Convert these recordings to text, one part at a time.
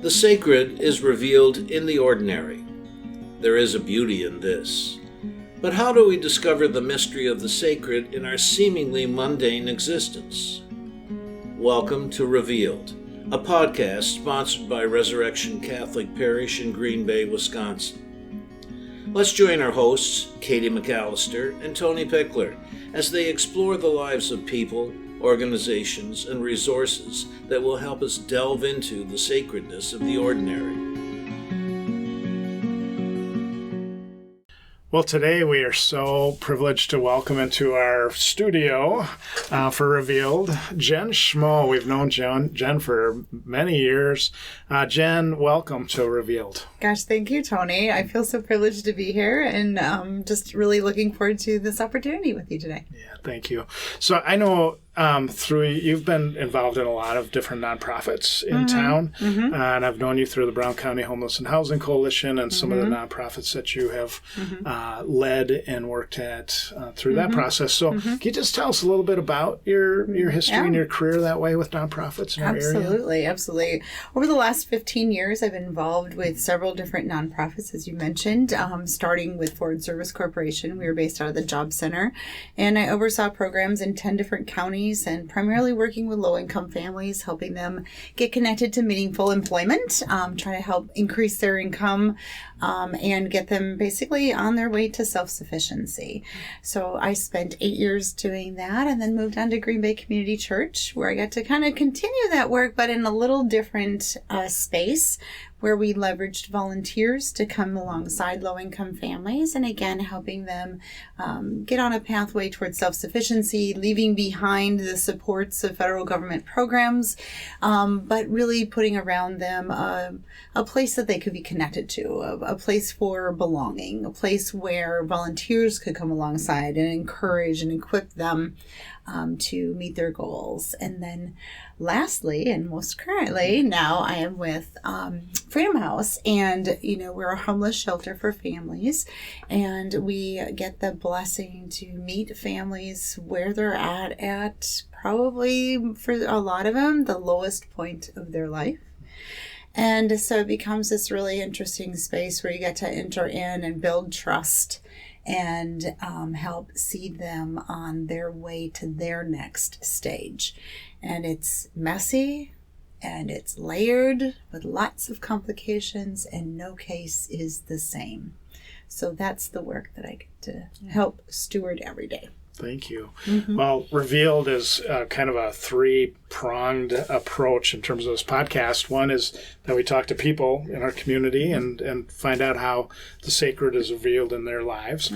The sacred is revealed in the ordinary. There is a beauty in this. But how do we discover the mystery of the sacred in our seemingly mundane existence? Welcome to Revealed, a podcast sponsored by Resurrection Catholic Parish in Green Bay, Wisconsin. Let's join our hosts, Katie McAllister and Tony Pickler, as they explore the lives of people, organizations, and resources that will help us delve into the sacredness of the ordinary. Well, today we are so privileged to welcome into our studio for Revealed, Jen Schmohe. We've known Jen for many years. Jen, welcome to Revealed. Gosh, thank you, Tony. I feel so privileged to be here and just really looking forward to this opportunity with you today. Yeah, thank you. So I know you've been involved in a lot of different nonprofits in town, and I've known you through the Brown County Homeless and Housing Coalition and some of the nonprofits that you have led and worked at through that process. So can you just tell us a little bit about your history and your career that way with nonprofits in our area? Absolutely. Over the last 15 years, I've been involved with several different nonprofits, as you mentioned, starting with Forward Service Corporation. We were based out of the Job Center, and I oversaw programs in 10 different counties and primarily working with low-income families, helping them get connected to meaningful employment, trying to help increase their income and get them basically on their way to self-sufficiency. So I spent 8 years doing that and then moved on to Green Bay Community Church, where I got to kind of continue that work, but in a little different space, where we leveraged volunteers to come alongside low-income families and, again, helping them get on a pathway towards self-sufficiency, leaving behind the supports of federal government programs, but really putting around them a place that they could be connected to, a place for belonging, a place where volunteers could come alongside and encourage and equip them to meet their goals. And then lastly, and most currently, now I am with Freedom House, and we're a homeless shelter for families, and we get the blessing to meet families where they're at probably, for a lot of them, the lowest point of their life. And so it becomes this really interesting space where you get to enter in and build trust and help seed them on their way to their next stage. And it's messy and it's layered with lots of complications, and no case is the same. So that's the work that I get to help steward every day. Thank you. Well, Revealed is kind of a three-pronged approach in terms of this podcast. One is that we talk to people in our community and find out how the sacred is revealed in their lives.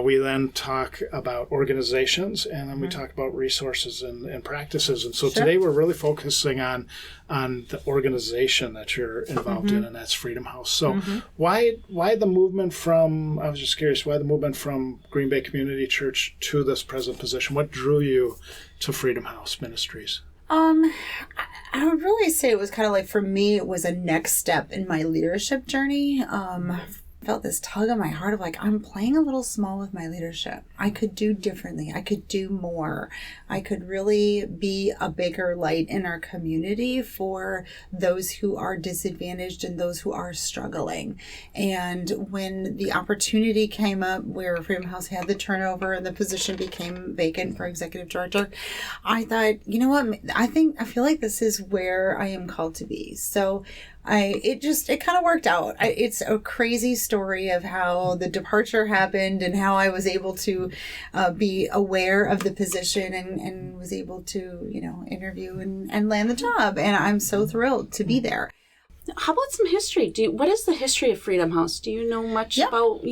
We then talk about organizations, and then we talk about resources and practices. And so today we're really focusing on the organization that you're involved in, and that's Freedom House. So why the movement from, I was just curious, why the movement from Green Bay Community Church to this present position? What drew you to Freedom House Ministries? I would really say it was kind of like, for me, it was a next step in my leadership journey. Felt this tug on my heart of like, I'm playing a little small with my leadership. I could do differently. I could do more. I could really be a bigger light in our community for those who are disadvantaged and those who are struggling. And when the opportunity came up where Freedom House had the turnover and the position became vacant for executive director, I thought, you know what? I feel like this is where I am called to be. So it kind of worked out. It's a crazy story of how the departure happened and how I was able to be aware of the position and was able to, interview and land the job. And I'm so thrilled to be there. How about some history? What is the history of Freedom House? Do you know much about,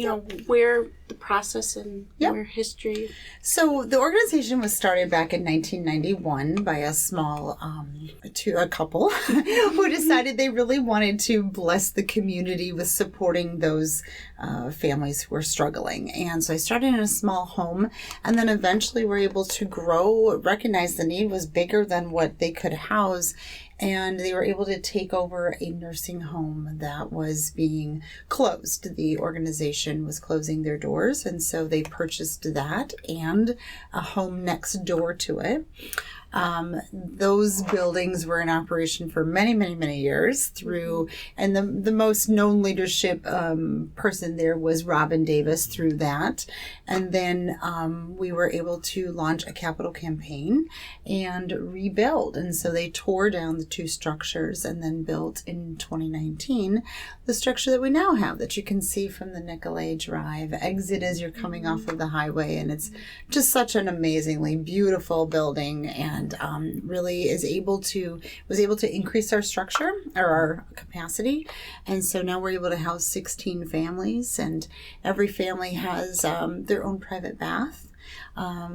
where the process and where history? So the organization was started back in 1991 by a small, a couple who decided they really wanted to bless the community with supporting those families who were struggling. And so I started in a small home, and then eventually were able to grow, recognize the need was bigger than what they could house. And they were able to take over a nursing home that was being closed. The organization was closing their doors, and so they purchased that and a home next door to it. Those buildings were in operation for many, many, many years through, and the most known leadership person there was Robin Davis through that. And then we were able to launch a capital campaign and rebuild. And so they tore down the two structures and then built in 2019 the structure that we now have that you can see from the Nicolay Drive exit as you're coming off of the highway. And it's just such an amazingly beautiful building, and really was able to increase our structure or our capacity. And so now we're able to house 16 families, and every family has their own private bath.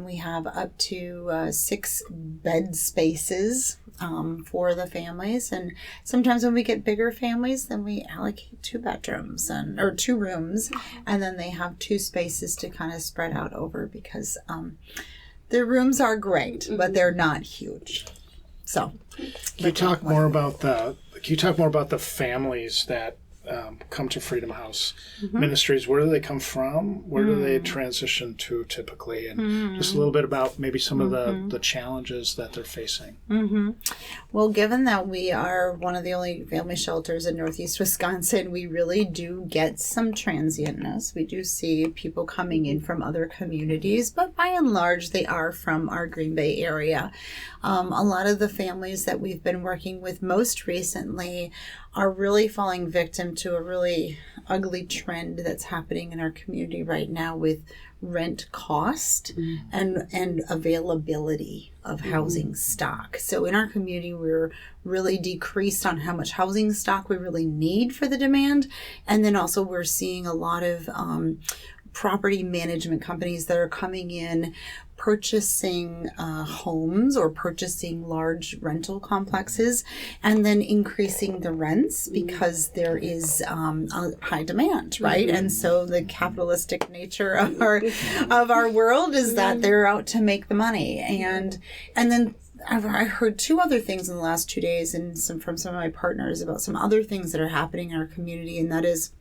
We have up to 6 bed spaces for the families, and sometimes when we get bigger families, then we allocate 2 bedrooms or 2 rooms, and then they have 2 spaces to kind of spread out over, because their rooms are great, but they're not huge. So, Can you talk more about the families that come to Freedom House Ministries? Where do they come from? Where do they transition to typically? And just a little bit about maybe some of the challenges that they're facing. Well, given that we are one of the only family shelters in Northeast Wisconsin, we really do get some transientness. We do see people coming in from other communities, but by and large, they are from our Green Bay area. A lot of the families that we've been working with most recently are really falling victim to a really ugly trend that's happening in our community right now with rent cost and availability of housing stock. So in our community, we're really decreased on how much housing stock we really need for the demand. And then also we're seeing a lot of property management companies that are coming in, purchasing homes or purchasing large rental complexes, and then increasing the rents because there is a high demand, right? And so the capitalistic nature of our world is that they're out to make the money, and then I heard 2 other things in the last 2 days, and from some of my partners about some other things that are happening in our community, and that is,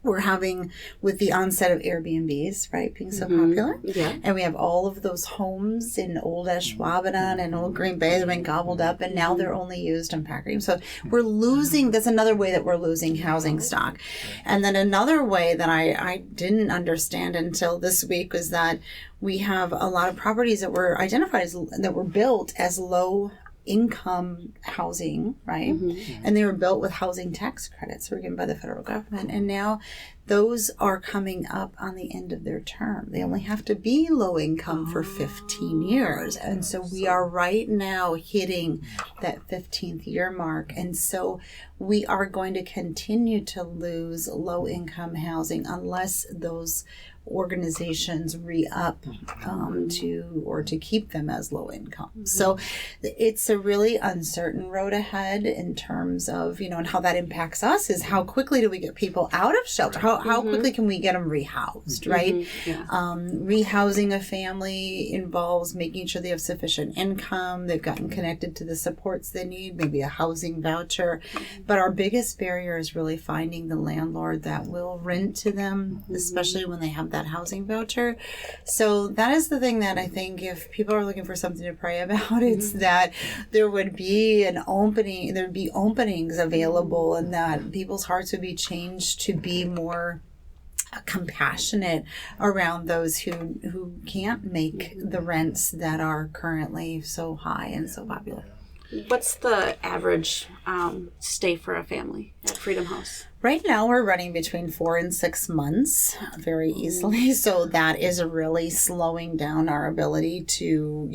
we're having, with the onset of Airbnbs, right, being so popular. Yeah. And we have all of those homes in Old Ashwaubenon and Old Green Bay that have been gobbled up, and now they're only used in pack cream. So we're losing, that's another way that we're losing housing stock. And then another way that I didn't understand until this week was that we have a lot of properties that were identified as, that were built as low income housing, right? And they were built with housing tax credits that were given by the federal government. And now those are coming up on the end of their term. They only have to be low income for 15 years. And so we are right now hitting that 15th year mark. And so we are going to continue to lose low income housing unless those organizations re-up to keep them as low income. So it's a really uncertain road ahead in terms of, and how that impacts us is how quickly do we get people out of shelter? How quickly can we get them rehoused, right? Rehousing a family involves making sure they have sufficient income, they've gotten connected to the supports they need, maybe a housing voucher. But our biggest barrier is really finding the landlord that will rent to them, especially when they have that housing voucher. So that is the thing that I think, if people are looking for something to pray about, it's that there would be an opening, there'd be openings available, and that people's hearts would be changed to be more compassionate around those who can't make the rents that are currently so high and so popular. What's the average stay for a family at Freedom House? Right now, we're running between 4 and 6 months very easily. So that is really slowing down our ability to,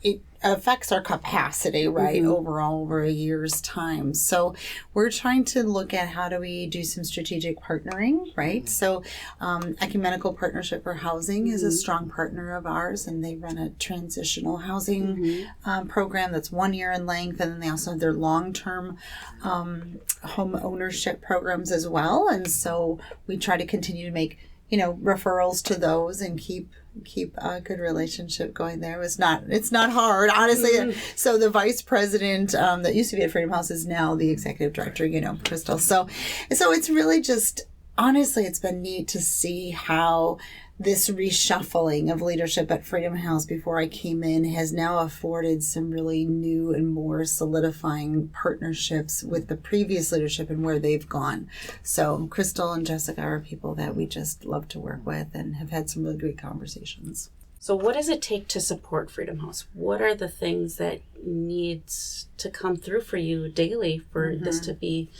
it affects our capacity, right, overall over a year's time. So we're trying to look at how do we do some strategic partnering, right? So Ecumenical Partnership for Housing is a strong partner of ours, and they run a transitional housing program that's 1 year in length, and then they also have their long-term home ownership programs as well. And so we try to continue to make referrals to those and keep a good relationship going there. It's not hard, honestly. So the vice president that used to be at Freedom House is now the executive director, Crystal. So it's really just, honestly, it's been neat to see how this reshuffling of leadership at Freedom House before I came in has now afforded some really new and more solidifying partnerships with the previous leadership and where they've gone. So Crystal and Jessica are people that we just love to work with and have had some really great conversations. So what does it take to support Freedom House? What are the things that needs to come through for you daily for this to be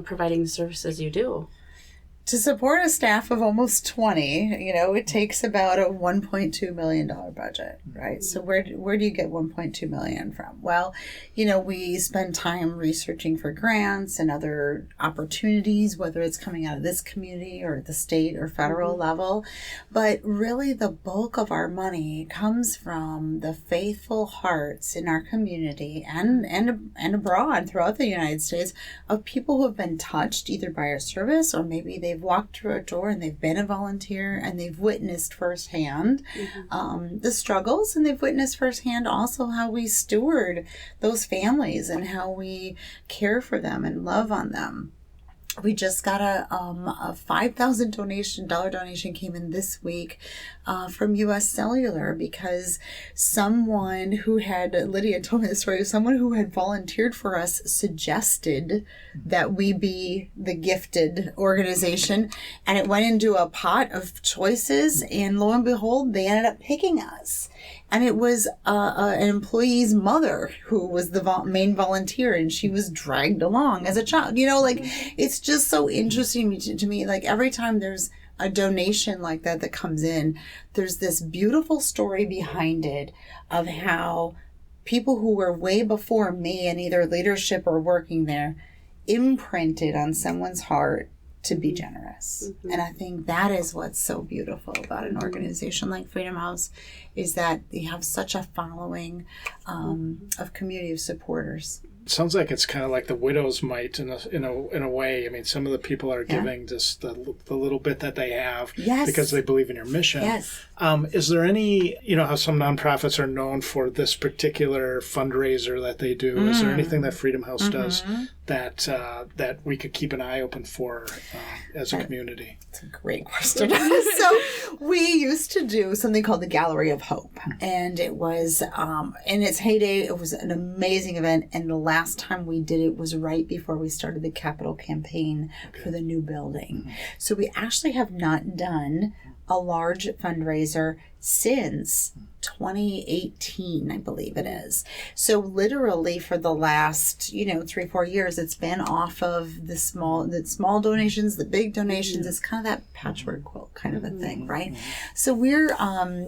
providing the services you do? To support a staff of almost 20, it takes about a $1.2 million budget, right? So where do you get $1.2 million from? Well, we spend time researching for grants and other opportunities, whether it's coming out of this community or the state or federal level. But really the bulk of our money comes from the faithful hearts in our community and abroad throughout the United States of people who have been touched either by our service or maybe they've walked through a door and they've been a volunteer and they've witnessed firsthand the struggles, and they've witnessed firsthand also how we steward those families and how we care for them and love on them. We just got a $5,000 donation came in this week from U.S. Cellular because someone who had, Lydia told me the story, someone who had volunteered for us suggested that we be the gifted organization, and it went into a pot of choices, and lo and behold, they ended up picking us. And it was an employee's mother who was the main volunteer, and she was dragged along as a child. It's just so interesting to me. Like every time there's a donation like that comes in, there's this beautiful story behind it of how people who were way before me in either leadership or working there imprinted on someone's heart to be generous. And I think that is what's so beautiful about an organization like Freedom House, is that they have such a following of community of supporters. It sounds like it's kind of like the widow's mite in a way. I mean, some of the people are giving just the little bit that they have because they believe in your mission. Yes. Is there any, how some nonprofits are known for this particular fundraiser that they do? Is there anything that Freedom House does that we could keep an eye open for as a community? That's a great question. So we used to do something called the Gallery of Hope, and it was in its heyday. It was an amazing event, and the last time we did it was right before we started the capital campaign for the new building. So we actually have not done a large fundraiser since 2018, I believe it is. So literally for the last, 3-4 years, it's been off of the small donations, the big donations. It's kind of that patchwork quilt kind of a thing, right? So we're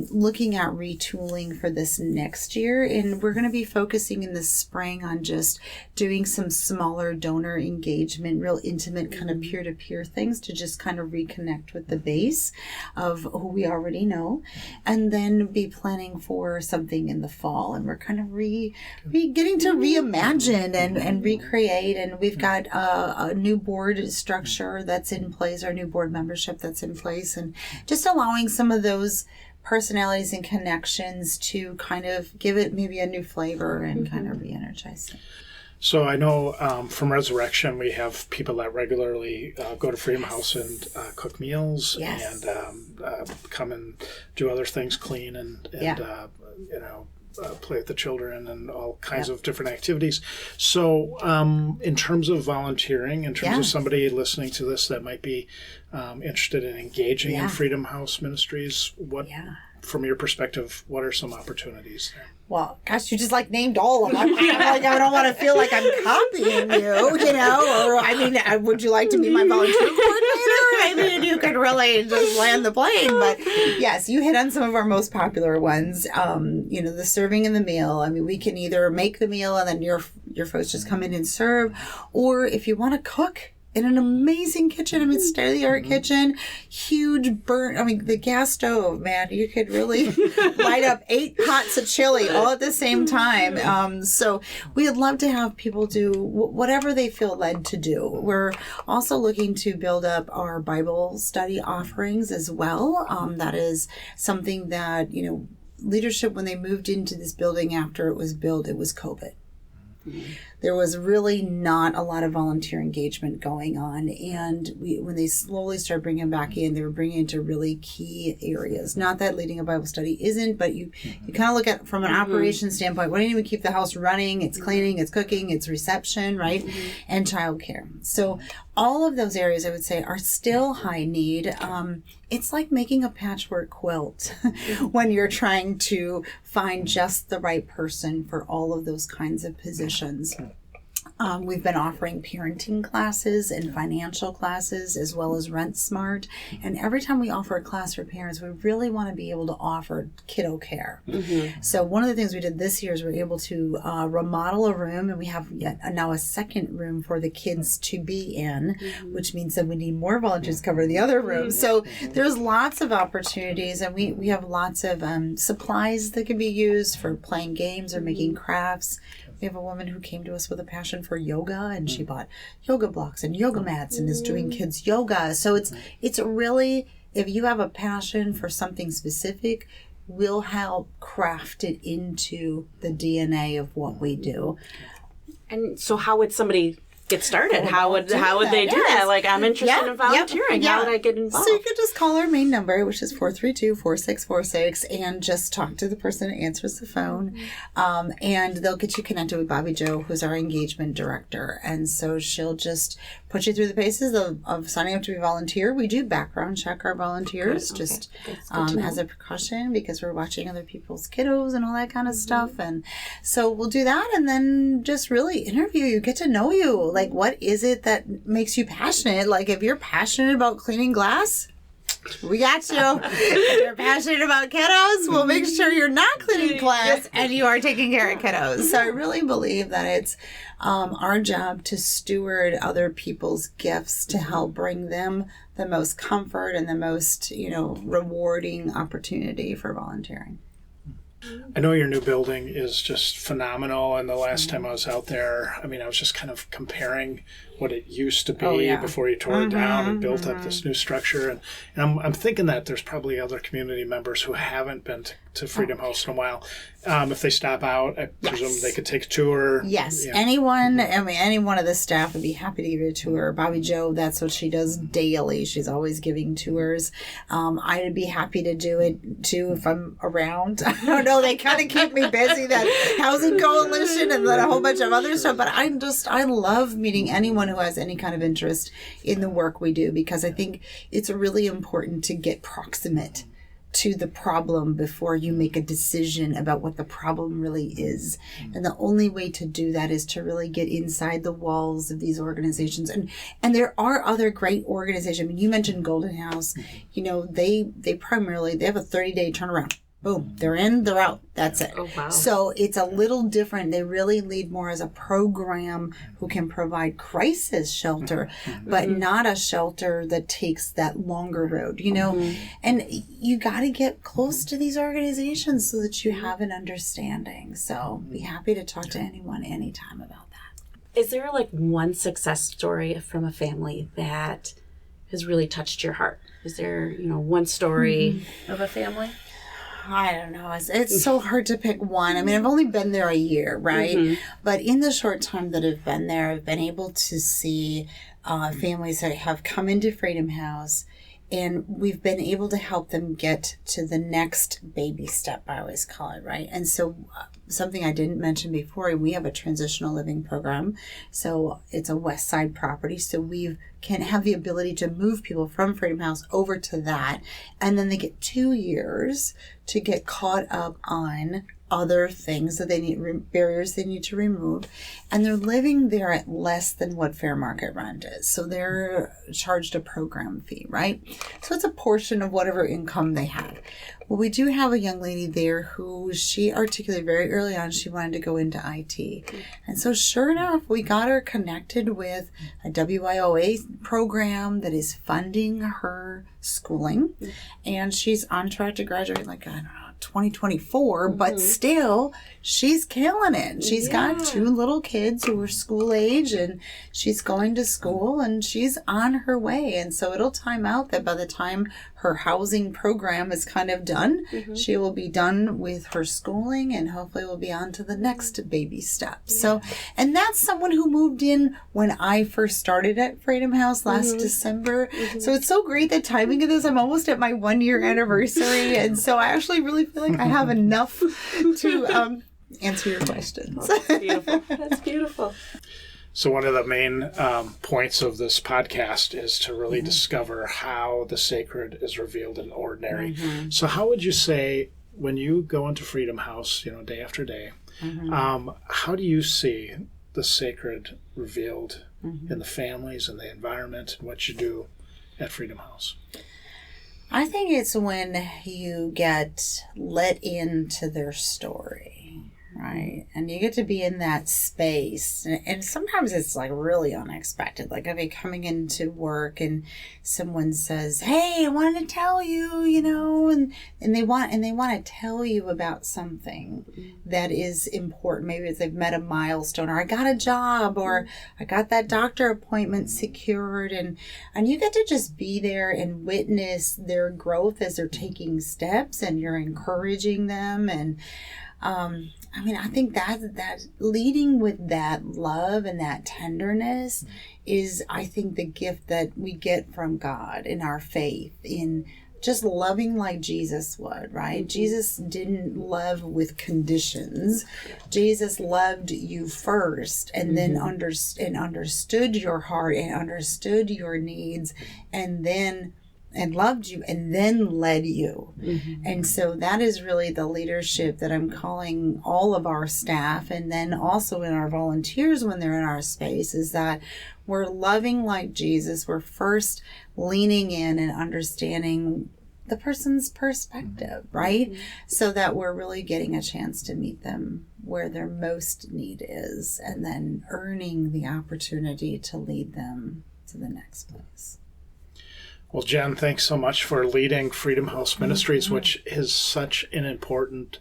looking at retooling for this next year, and we're going to be focusing in the spring on just doing some smaller donor engagement, real intimate kind of peer-to-peer things to just kind of reconnect with the base of who we already know, and then be planning for something in the fall. And we're kind of getting to reimagine and recreate, and we've got a new board structure that's in place, our new board membership that's in place, and just allowing some of those personalities and connections to kind of give it maybe a new flavor and kind of re-energize it. So I know from Resurrection, we have people that regularly go to Freedom House and cook meals and come and do other things, clean and play with the children and all kinds of different activities. So in terms of volunteering, in terms of somebody listening to this that might be interested in engaging in Freedom House Ministries, what, from your perspective, what are some opportunities there? Well, gosh, you just named all of them. I don't want to feel like I'm copying you, or would you like to be my volunteer coordinator? You could really just land the plane. But yes, you hit on some of our most popular ones. The serving in the meal. We can either make the meal and then your folks just come in and serve, or if you want to cook in an amazing kitchen, state-of-the-art kitchen, huge burn. The gas stove, man, you could really light up 8 pots of chili all at the same time. So we'd love to have people do whatever they feel led to do. We're also looking to build up our Bible study offerings as well. That is something that, leadership, when they moved into this building after it was built, it was COVID. There was really not a lot of volunteer engagement going on. And when they slowly started bringing them back in, they were bringing into really key areas. Not that leading a Bible study isn't, but you kind of look at from an operations standpoint, why don't we keep the house running? It's cleaning, it's cooking, it's reception, right? And childcare. So all of those areas, I would say, are still high need. It's like making a patchwork quilt when you're trying to find just the right person for all of those kinds of positions. We've been offering parenting classes and financial classes as well as Rent Smart. And every time we offer a class for parents, we really want to be able to offer kiddo care. So one of the things we did this year is we were able to remodel a room, and we have now a second room for the kids to be in, which means that we need more volunteers to cover the other rooms. So there's lots of opportunities, and we have lots of supplies that can be used for playing games or making crafts. We have a woman who came to us with a passion for yoga, and she bought yoga blocks and yoga mats and is doing kids yoga. So it's really, if you have a passion for something specific, we'll help craft it into the DNA of what we do. And so how would somebody get started? How would they do that? Like, I'm interested in volunteering. How would I get involved? So you could just call our main number, which is 432-4646, and just talk to the person that answers the phone. And they'll get you connected with Bobby Jo, who's our engagement director. And so she'll just put you through the paces of signing up to be a volunteer. We do background check our volunteers just as a precaution, because we're watching other people's kiddos and all that kind of stuff. And so we'll do that, and then just really interview you, get to know you. Like, what is it that makes you passionate? Like, if you're passionate about cleaning glass, we got you. If you're passionate about kiddos, we'll make sure you're not cleaning glass and you are taking care of kiddos. So I really believe that it's our job to steward other people's gifts to help bring them the most comfort and the most, rewarding opportunity for volunteering. I know your new building is just phenomenal, and the last time I was out there, I was just kind of comparing what it used to be before you tore it down and built up this new structure. And I'm thinking that there's probably other community members who haven't been to Freedom House in a while. If they stop out, I presume they could take a tour. Yes. Yeah. Any one of the staff would be happy to give you a tour. Bobby Jo, that's what she does daily. She's always giving tours. I'd be happy to do it too if I'm around. I don't know. They kind of keep me busy, that Housing Coalition and then a whole bunch of other stuff. But I love meeting anyone who has any kind of interest in the work we do, because I think it's really important to get proximate to the problem before you make a decision about what the problem really is. And the only way to do that is to really get inside the walls of these organizations. And there are other great organizations. You mentioned Golden House. They primarily, they have a 30-day turnaround. Boom, they're in, they're out. That's it. Oh, wow. So it's a little different. They really lead more as a program who can provide crisis shelter, but not a shelter that takes that longer road, And you got to get close to these organizations so that you have an understanding. So be happy to talk to anyone anytime about that. Is there like one success story from a family that has really touched your heart? Is there, one story of a family? I don't know. It's so hard to pick one. I've only been there a year, right? But in the short time that I've been there, I've been able to see families that have come into Freedom House, and we've been able to help them get to the next baby step, I always call it, right? And so something I didn't mention before, we have a transitional living program. So it's a West Side property. So we can have the ability to move people from Freedom House over to that. And then they get 2 years to get caught up on other things that they need, barriers they need to remove. And they're living there at less than what fair market rent is. So they're charged a program fee, right? So it's a portion of whatever income they have. Well, we do have a young lady there who she articulated very early on she wanted to go into IT. And so sure enough, we got her connected with a WIOA program that is funding her schooling. And she's on track to graduate 2024, but still she's killing it. She's got 2 little kids who are school age, and she's going to school, and she's on her way. And so it'll time out that by the time her housing program is kind of done, she will be done with her schooling, and hopefully will be on to the next baby step. So, and that's someone who moved in when I first started at Freedom House last December. So it's so great, the timing of this. I'm almost at my 1-year anniversary, and so I actually really feel like I have enough to answer your questions. Oh, that's beautiful. That's beautiful. So one of the main points of this podcast is to really discover how the sacred is revealed in the ordinary. So how would you say, when you go into Freedom House, day after day, how do you see the sacred revealed in the families and the environment and what you do at Freedom House? I think it's when you get let into their story. Right. And you get to be in that space. And sometimes it's like really unexpected. Like I'll be coming into work and someone says, "Hey, I wanted to tell you, and they want to tell you about something that is important. Maybe it's they've met a milestone, or I got a job, or I got that doctor appointment secured, and you get to just be there and witness their growth as they're taking steps, and you're encouraging them. And I think that leading with that love and that tenderness is, I think, the gift that we get from God in our faith, in just loving like Jesus would, right? Jesus didn't love with conditions. Jesus loved you first, and then understood your heart and understood your needs, and loved you, and then led you. And so that is really the leadership that I'm calling all of our staff, and then also in our volunteers when they're in our space, is that we're loving like Jesus. We're first leaning in and understanding the person's perspective, right? So that we're really getting a chance to meet them where their most need is, and then earning the opportunity to lead them to the next place. Well, Jen, thanks so much for leading Freedom House Ministries, which is such an important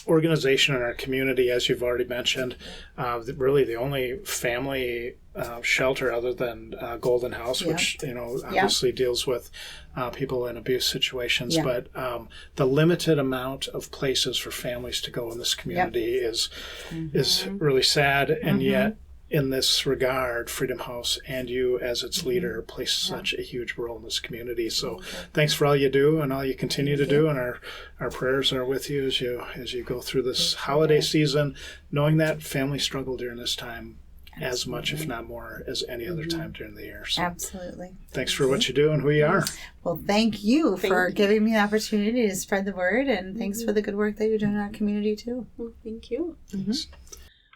organization in our community, as you've already mentioned. Really the only family shelter other than Golden House, which obviously deals with people in abuse situations. But the limited amount of places for families to go in this community is really sad, and yet, in this regard, Freedom House and you as its leader play such a huge role in this community. So thanks for all you do and all you continue to do, and our prayers are with you as you go through this holiday season, knowing that families struggle during this time as much, if not more, as any other time during the year. So absolutely. Thanks for what you do and who you are. Well, thank you for giving me the opportunity to spread the word, and thanks for the good work that you're doing in our community too. Well, thank you.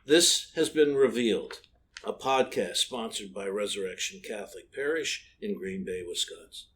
This has been Revealed, a podcast sponsored by Resurrection Catholic Parish in Green Bay, Wisconsin.